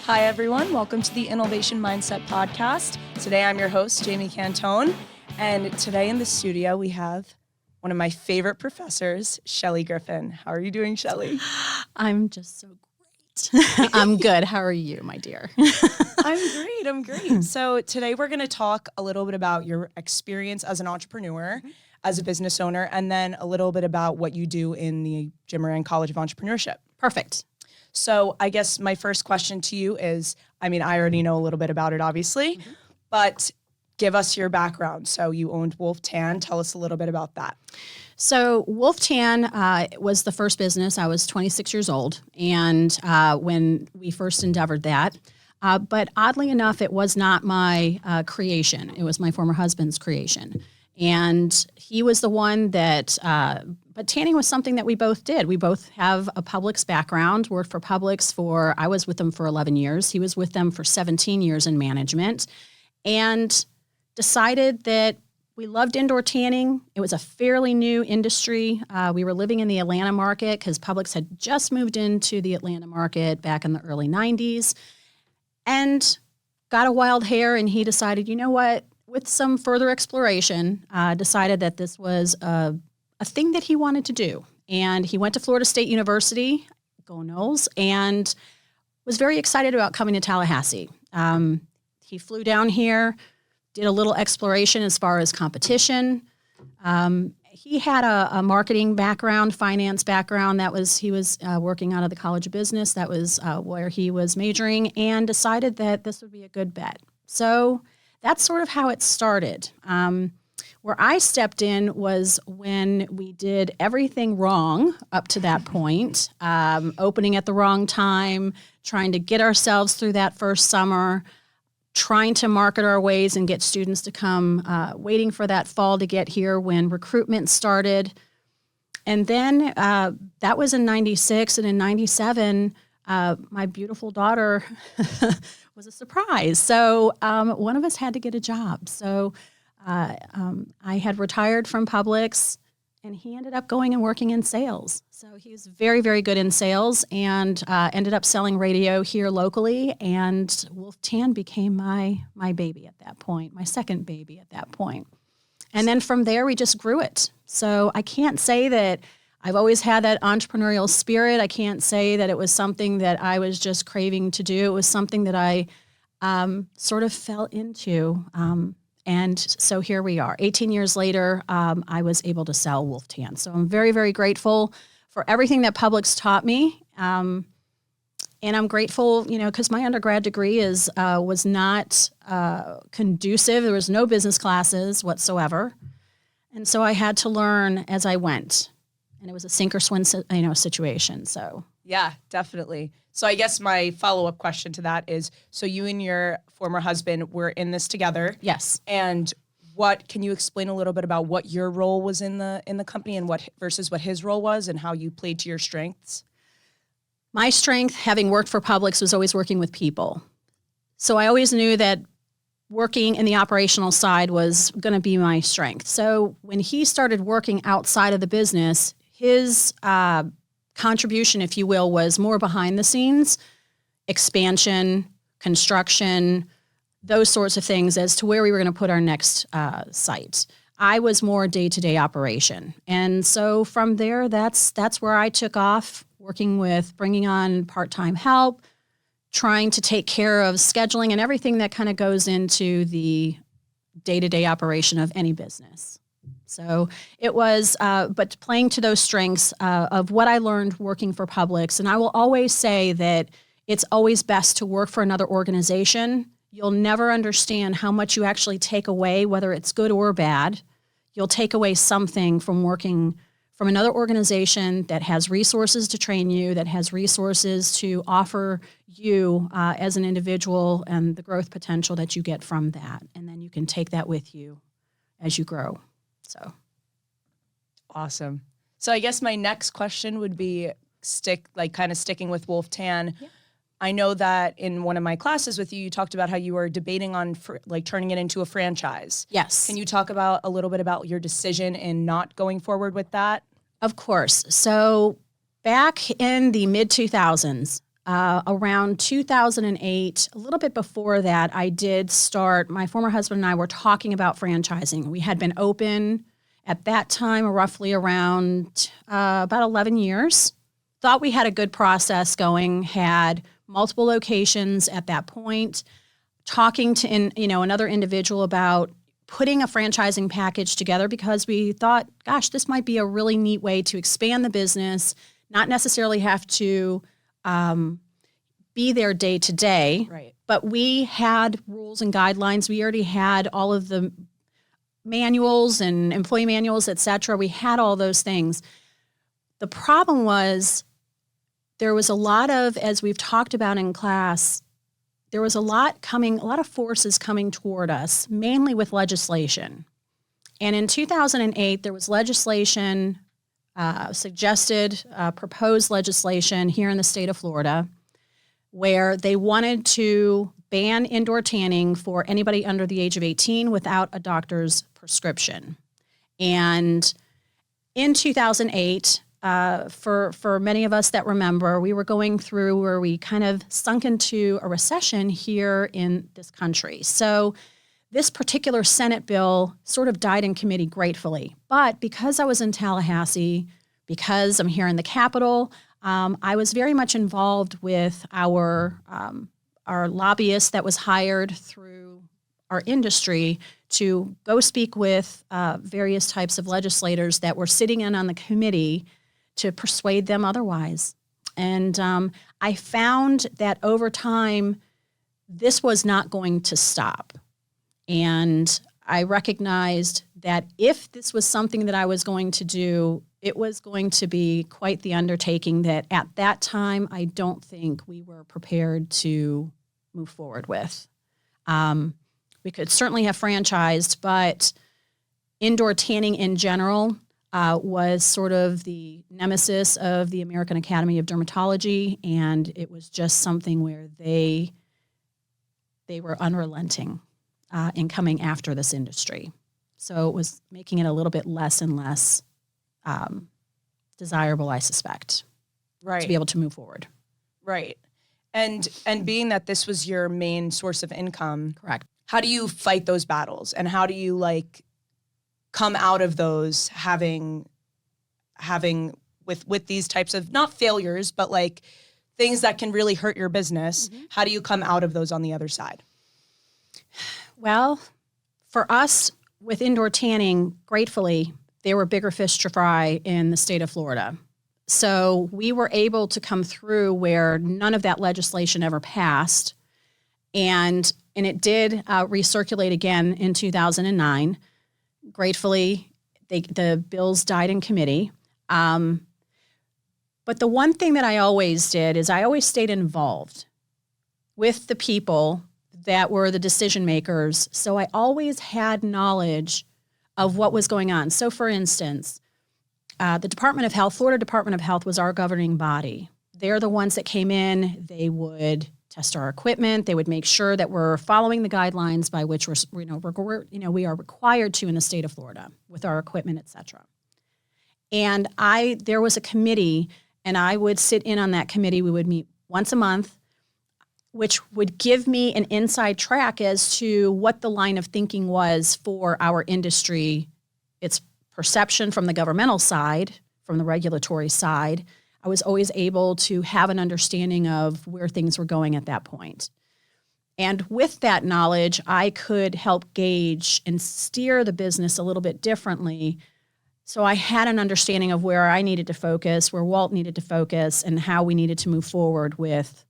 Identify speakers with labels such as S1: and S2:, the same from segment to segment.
S1: Hi, everyone. Welcome to the InNOLEvation Mindset Podcast. Today, I'm your host, Jamie Cantone. And today in the studio, we have one of my favorite professors, Shelly Griffin. How are you doing, Shelly?
S2: I'm just so great. I'm good. How are you, my dear?
S1: I'm great. So today we're going to talk a little bit about your experience as an entrepreneur, as a business owner, and then a little bit about what you do in the Moran College of Entrepreneurship.
S2: Perfect.
S1: So I guess my first question to you is, I already know a little bit about it, obviously, but give us your background. So you owned Wolf Tan. Tell us a little bit about that.
S2: So Wolf Tan was the first business. I was 26 years old, and when we first endeavored that. But oddly enough, it was not my creation. It was my former husband's creation. And he was the one that, but tanning was something that we both did. We both have a Publix background, worked for Publix I was with them for 11 years. He was with them for 17 years in management, and decided that we loved indoor tanning. It was a fairly new industry. We were living in the Atlanta market because Publix had just moved into the Atlanta market back in the early 90s, and got a wild hair, and he decided, you know what? With some further exploration, decided that this was a thing that he wanted to do. And he went to Florida State University, go Noles, and was very excited about coming to Tallahassee. He flew down here, did a little exploration as far as competition. He had a marketing background, finance background. He was working out of the College of Business. That was where he was majoring, and decided that this would be a good bet. So that's sort of how it started. Where I stepped in was when we did everything wrong up to that point, opening at the wrong time, trying to get ourselves through that first summer, trying to market our ways and get students to come, waiting for that fall to get here when recruitment started. And then that was in 96, and in 97, my beautiful daughter was a surprise. So one of us had to get a job. So I had retired from Publix, and he ended up going and working in sales. So he was very, very good in sales, and ended up selling radio here locally. And Wolf Tan became my baby at that point, my second baby at that point. And then from there, we just grew it. So I can't say that I've always had that entrepreneurial spirit. I can't say that it was something that I was just craving to do. It was something that I sort of fell into. And so here we are. 18 years later, I was able to sell Wolf Tan. So I'm very, very grateful for everything that Publix taught me. And I'm grateful, because my undergrad degree was not conducive. There was no business classes whatsoever. And so I had to learn as I went. And it was a sink or swim, situation. So
S1: yeah, definitely. So I guess my follow-up question to that is, so you and your former husband were in this together.
S2: Yes.
S1: And can you explain a little bit about what your role was in the company, and versus what his role was, and how you played to your strengths?
S2: My strength, having worked for Publix, was always working with people. So I always knew that working in the operational side was going to be my strength. So when he started working outside of the business, his contribution, if you will, was more behind the scenes, expansion, construction, those sorts of things as to where we were going to put our next site. I was more day-to-day operation. And so from there, that's where I took off, working with bringing on part-time help, trying to take care of scheduling and everything that kind of goes into the day-to-day operation of any business. So it was, but playing to those strengths of what I learned working for Publix. And I will always say that it's always best to work for another organization. You'll never understand how much you actually take away, whether it's good or bad. You'll take away something from working from another organization that has resources to train you, that has resources to offer you as an individual, and the growth potential that you get from that. And then you can take that with you as you grow. So
S1: awesome. So I guess my next question would be sticking with Wolf Tan. Yeah. I know that in one of my classes with you, you talked about how you were debating on turning it into a franchise.
S2: Yes.
S1: Can you talk about a little bit about your decision in not going forward with that?
S2: Of course. So back in the mid-2000s, around 2008, a little bit before that, I did start, my former husband and I were talking about franchising. We had been open at that time roughly around about 11 years. Thought we had a good process going, had multiple locations at that point, talking to another individual about putting a franchising package together because we thought, gosh, this might be a really neat way to expand the business, not necessarily have to be there day to day.
S1: Right.
S2: But we had rules and guidelines. We already had all of the manuals and employee manuals, et cetera. We had all those things. The problem was there was a lot of, as we've talked about in class, there was a lot of forces coming toward us, mainly with legislation. And in 2008, there was legislation, proposed legislation here in the state of Florida, where they wanted to ban indoor tanning for anybody under the age of 18 without a doctor's prescription. And in 2008, for many of us that remember, we were going through where we kind of sunk into a recession here in this country. So this particular Senate bill sort of died in committee gratefully. But because I was in Tallahassee, because I'm here in the Capitol, I was very much involved with our lobbyist that was hired through our industry to go speak with various types of legislators that were sitting in on the committee to persuade them otherwise. And I found that over time, this was not going to stop. And I recognized that if this was something that I was going to do, it was going to be quite the undertaking that at that time, I don't think we were prepared to move forward with. We could certainly have franchised, but indoor tanning in general was sort of the nemesis of the American Academy of Dermatology, and it was just something where they were unrelenting in coming after this industry. So it was making it a little bit less and less desirable, I suspect, to be able to move forward.
S1: Right. And being that this was your main source of income,
S2: correct.
S1: How do you fight those battles, and how do you come out of those having with these types of not failures, but things that can really hurt your business? Mm-hmm. How do you come out of those on the other side?
S2: Well, for us with indoor tanning, gratefully, there were bigger fish to fry in the state of Florida. So we were able to come through where none of that legislation ever passed. And it did recirculate again in 2009. Gratefully, the bills died in committee. But the one thing that I always did is I always stayed involved with the people that were the decision makers. So I always had knowledge of what was going on. So for instance, the Department of Health, Florida Department of Health was our governing body. They're the ones that came in. They would test our equipment. They would make sure that we're following the guidelines by which we are required to in the state of Florida with our equipment, et cetera. And there was a committee, and I would sit in on that committee. We would meet once a month, which would give me an inside track as to what the line of thinking was for our industry, its perception from the governmental side, from the regulatory side. I was always able to have an understanding of where things were going at that point. And with that knowledge, I could help gauge and steer the business a little bit differently. So I had an understanding of where I needed to focus, where Walt needed to focus, and how we needed to move forward with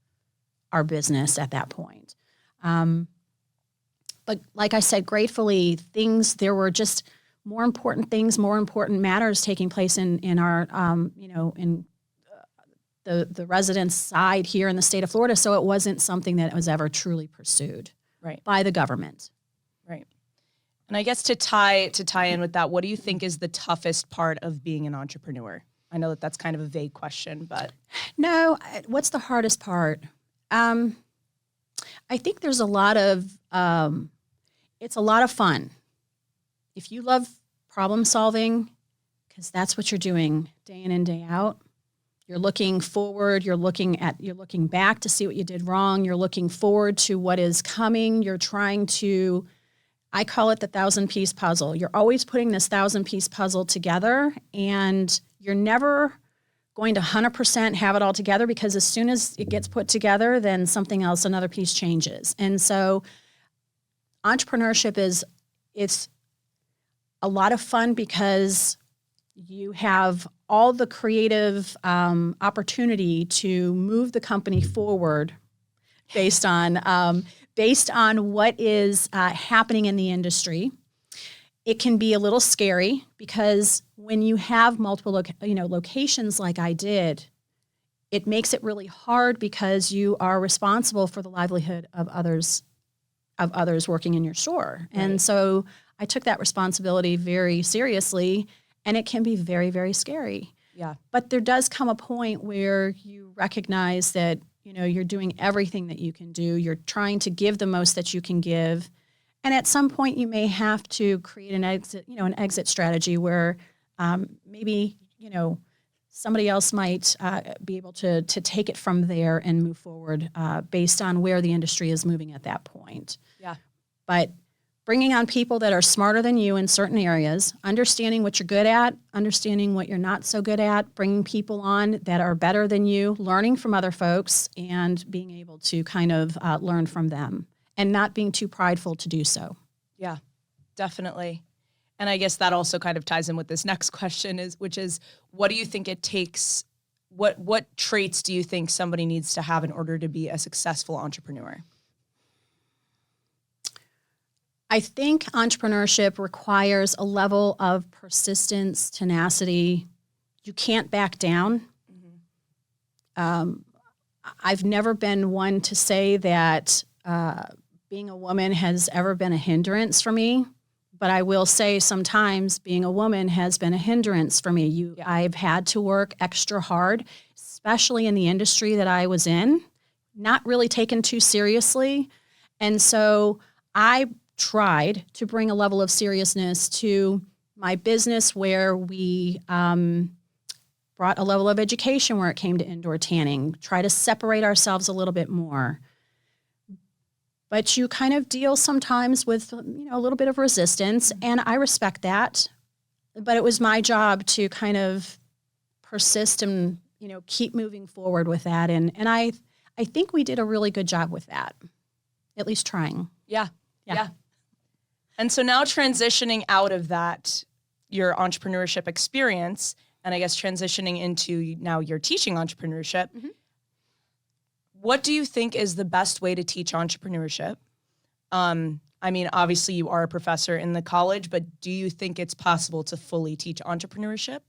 S2: our business at that point. But like I said, gratefully, there were just more important things, more important matters taking place in our, in the residents' side here in the state of Florida. So it wasn't something that was ever truly pursued by the government. Right.
S1: And I guess to tie in with that, what do you think is the toughest part of being an entrepreneur? I know that that's kind of a vague question, but.
S2: No, what's the hardest part? I think there's a lot of, it's a lot of fun. If you love problem solving, because that's what you're doing day in and day out, You're looking forward. You're looking back to see what you did wrong. You're looking forward to what is coming. You're trying to, I call it the 1,000-piece puzzle. You're always putting this 1,000-piece puzzle together, and you're never going to 100% have it all together, because as soon as it gets put together, then something else, another piece changes. And so entrepreneurship it's a lot of fun, because you have all the creative opportunity to move the company forward based on what is happening in the industry. It can be a little scary, because when you have multiple locations like I did, it makes it really hard, because you are responsible for the livelihood of others working in your store. Right. And so I took that responsibility very seriously, and it can be very, very scary.
S1: Yeah.
S2: But there does come a point where you recognize that, you're doing everything that you can do. You're trying to give the most that you can give. And at some point you may have to create an exit strategy where maybe, somebody else might be able to take it from there and move forward based on where the industry is moving at that point.
S1: Yeah.
S2: But bringing on people that are smarter than you in certain areas, understanding what you're good at, understanding what you're not so good at, bringing people on that are better than you, learning from other folks, and being able to kind of learn from them, and not being too prideful to do so.
S1: Yeah, definitely. And I guess that also kind of ties in with this next question, which is, what do you think it takes? What traits do you think somebody needs to have in order to be a successful entrepreneur?
S2: I think entrepreneurship requires a level of persistence, tenacity. You can't back down. Mm-hmm. I've never been one to say that being a woman has ever been a hindrance for me, but I will say sometimes being a woman has been a hindrance for me. I've had to work extra hard, especially in the industry that I was in, not really taken too seriously. And so I tried to bring a level of seriousness to my business, where we brought a level of education where it came to indoor tanning, try to separate ourselves a little bit more. But you kind of deal sometimes with, a little bit of resistance, and I respect that. But it was my job to kind of persist and, keep moving forward with that. And I think we did a really good job with that, at least trying.
S1: Yeah. And so now transitioning out of that, your entrepreneurship experience, and I guess transitioning into now you're teaching entrepreneurship, mm-hmm. What do you think is the best way to teach entrepreneurship? Obviously you are a professor in the college, but do you think it's possible to fully teach entrepreneurship?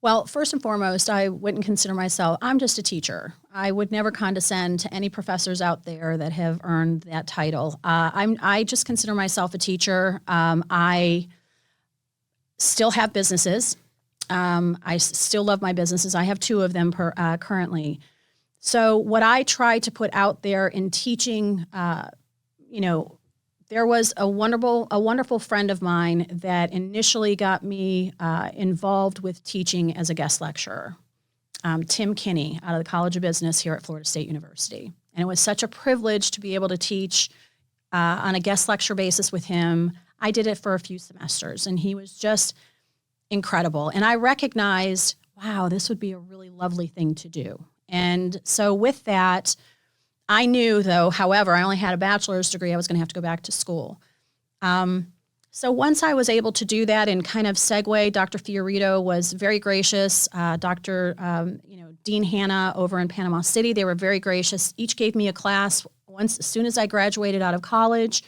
S2: Well, first and foremost, I wouldn't consider myself, I'm just a teacher. I would never condescend to any professors out there that have earned that title. I just consider myself a teacher. I still have businesses. I still love my businesses. I have 2 of them currently. So what I try to put out there in teaching, there was a wonderful friend of mine that initially got me involved with teaching as a guest lecturer, Tim Kinney out of the College of Business here at Florida State University. And it was such a privilege to be able to teach on a guest lecture basis with him. I did it for a few semesters, and he was just incredible. And I recognized, wow, this would be a really lovely thing to do. And so with that, I knew, though, however, I only had a bachelor's degree, I was going to have to go back to school. So once I was able to do that and kind of segue, Dr. Fiorito was very gracious. Dr. Dean Hanna over in Panama City, they were very gracious. Each gave me a class as soon as I graduated out of college.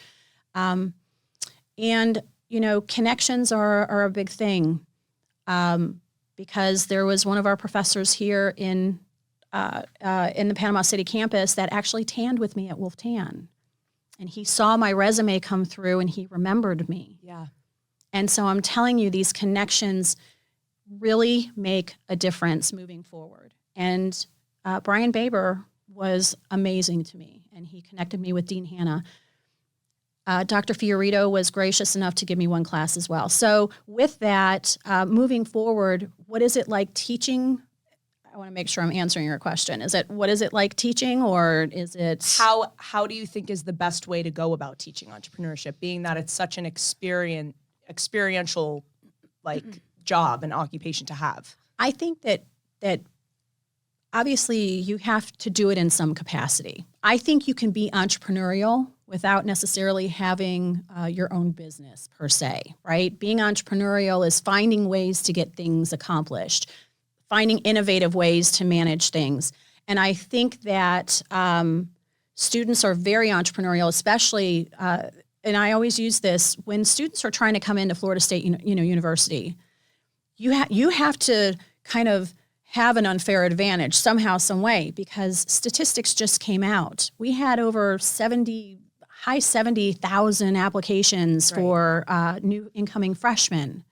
S2: And connections are a big thing. Because there was one of our professors here in the Panama City campus that actually tanned with me at Wolf Tan. And he saw my resume come through and he remembered me.
S1: Yeah.
S2: And so I'm telling you, these connections really make a difference moving forward. And Brian Baber was amazing to me, and he connected me with Dean Hanna. Dr. Fiorito was gracious enough to give me one class as well. So with that, moving forward, what is it like teaching? I want to make sure I'm answering your question. What is it like teaching, or is it
S1: how do you think is the best way to go about teaching entrepreneurship, being that it's such an experiential like job and occupation to have?
S2: I think that obviously you have to do it in some capacity. I think you can be entrepreneurial without necessarily having your own business per se, right? Being entrepreneurial is finding ways to get things accomplished, finding innovative ways to manage things. And I think that students are very entrepreneurial, especially, and I always use this, when students are trying to come into Florida State University, you have to kind of have an unfair advantage somehow, some way, because statistics just came out. We had over high 70,000 applications for new incoming freshmen.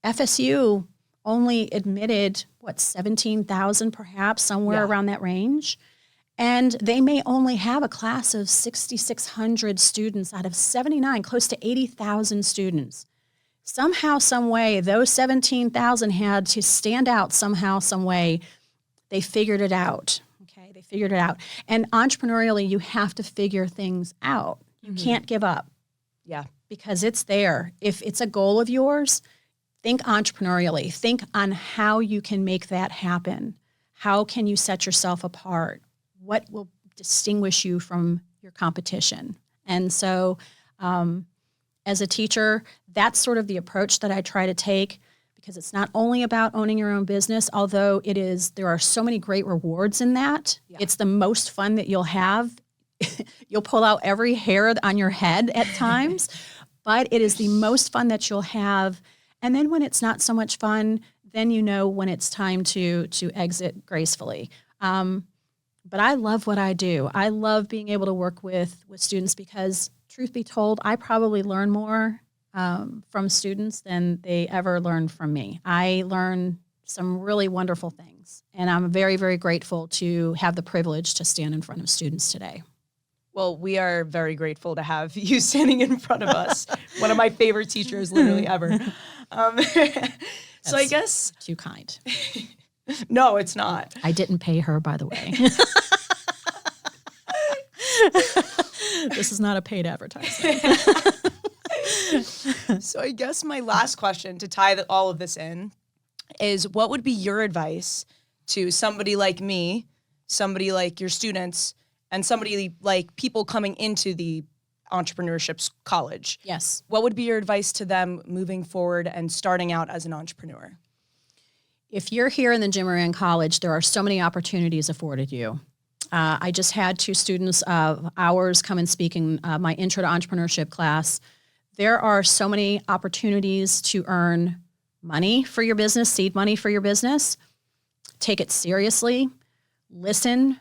S2: FSU only admitted, 17,000 perhaps, somewhere around that range. And they may only have a class of 6,600 students out of 79, close to 80,000 students. Somehow, some way, those 17,000 had to stand out somehow, some way. They figured it out. Okay, they figured it out. And entrepreneurially, you have to figure things out. You can't give up.
S1: Yeah.
S2: Because it's there. If it's a goal of yours, think entrepreneurially. Think on how you can make that happen. How can you set yourself apart? What will distinguish you from your competition? And so, as a teacher, that's sort of the approach that I try to take, because it's not only about owning your own business, although there are so many great rewards in that. Yeah. It's the most fun that you'll have. You'll pull out every hair on your head at times, but it is the most fun that you'll have. And then when it's not so much fun, then you know when it's time to exit gracefully. But I love what I do. I love being able to work with students because, truth be told, I probably learn more from students than they ever learn from me. I learn some really wonderful things, and I'm very, very grateful to have the privilege to stand in front of students today.
S1: Well, we are very grateful to have you standing in front of us. One of my favorite teachers literally ever. So I guess...
S2: Too kind.
S1: No, it's not.
S2: I didn't pay her, by the way. This is not a paid advertisement.
S1: So I guess my last question to tie all of this in is, what would be your advice to somebody like me, somebody like your students, and somebody like people coming into the entrepreneurship college?
S2: Yes.
S1: What would be your advice to them moving forward and starting out as an entrepreneur?
S2: If you're here in the Jim Moran College, there are so many opportunities afforded you. I just had 2 students of ours come and speak in my Intro to Entrepreneurship class. There are so many opportunities to earn money for your business, seed money for your business. Take it seriously. Listen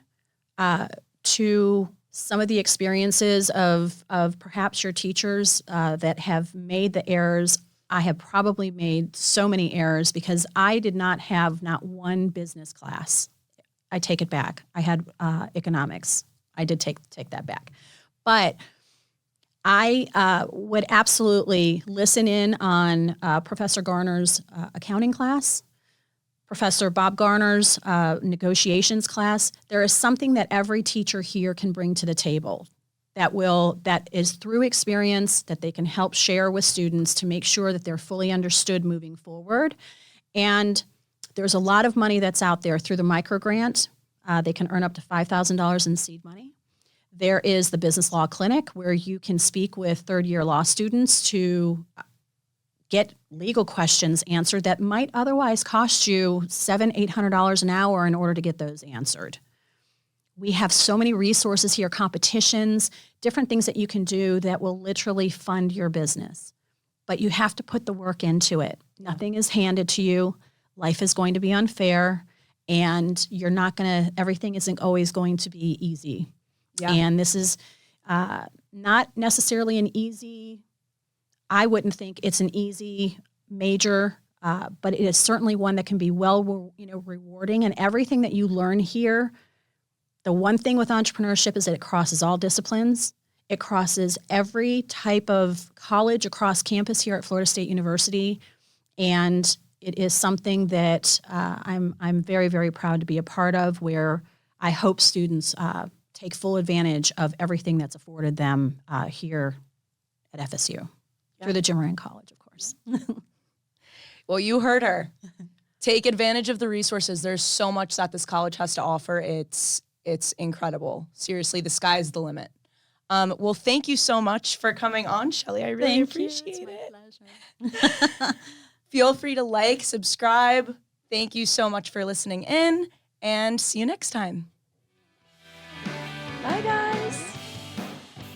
S2: to some of the experiences of perhaps your teachers that have made the errors. I have probably made so many errors because I did not have not one business class. I take it back. I had economics. I did take that back. But I would absolutely listen in on Professor Garner's accounting class, Professor Bob Garner's negotiations class. There is something that every teacher here can bring to the table that is through experience that they can help share with students to make sure that they're fully understood moving forward. And there's a lot of money that's out there through the micro grant. They can earn up to $5,000 in seed money. There is the Business Law Clinic where you can speak with third-year law students to get legal questions answered that might otherwise cost you $700-800 an hour in order to get those answered. We have so many resources here, competitions, different things that you can do that will literally fund your business. But you have to put the work into it. Nothing is handed to you. Life is going to be unfair, and everything isn't always going to be easy. Yeah. And this is not necessarily an easy, I wouldn't think it's an easy major, but it is certainly one that can be rewarding. And everything that you learn here, the one thing with entrepreneurship is that it crosses all disciplines. It crosses every type of college across campus here at Florida State University, and it is something that I'm very, very proud to be a part of, where I hope students take full advantage of everything that's afforded them here at FSU, through the Moran College, of course.
S1: Well, you heard her. Take advantage of the resources. There's so much that this college has to offer. It's incredible. Seriously, the sky's the limit. Well, thank you so much for coming on, Shelly. I really appreciate it.
S2: Pleasure.
S1: Feel free to like, subscribe. Thank you so much for listening in, and see you next time. Bye, guys.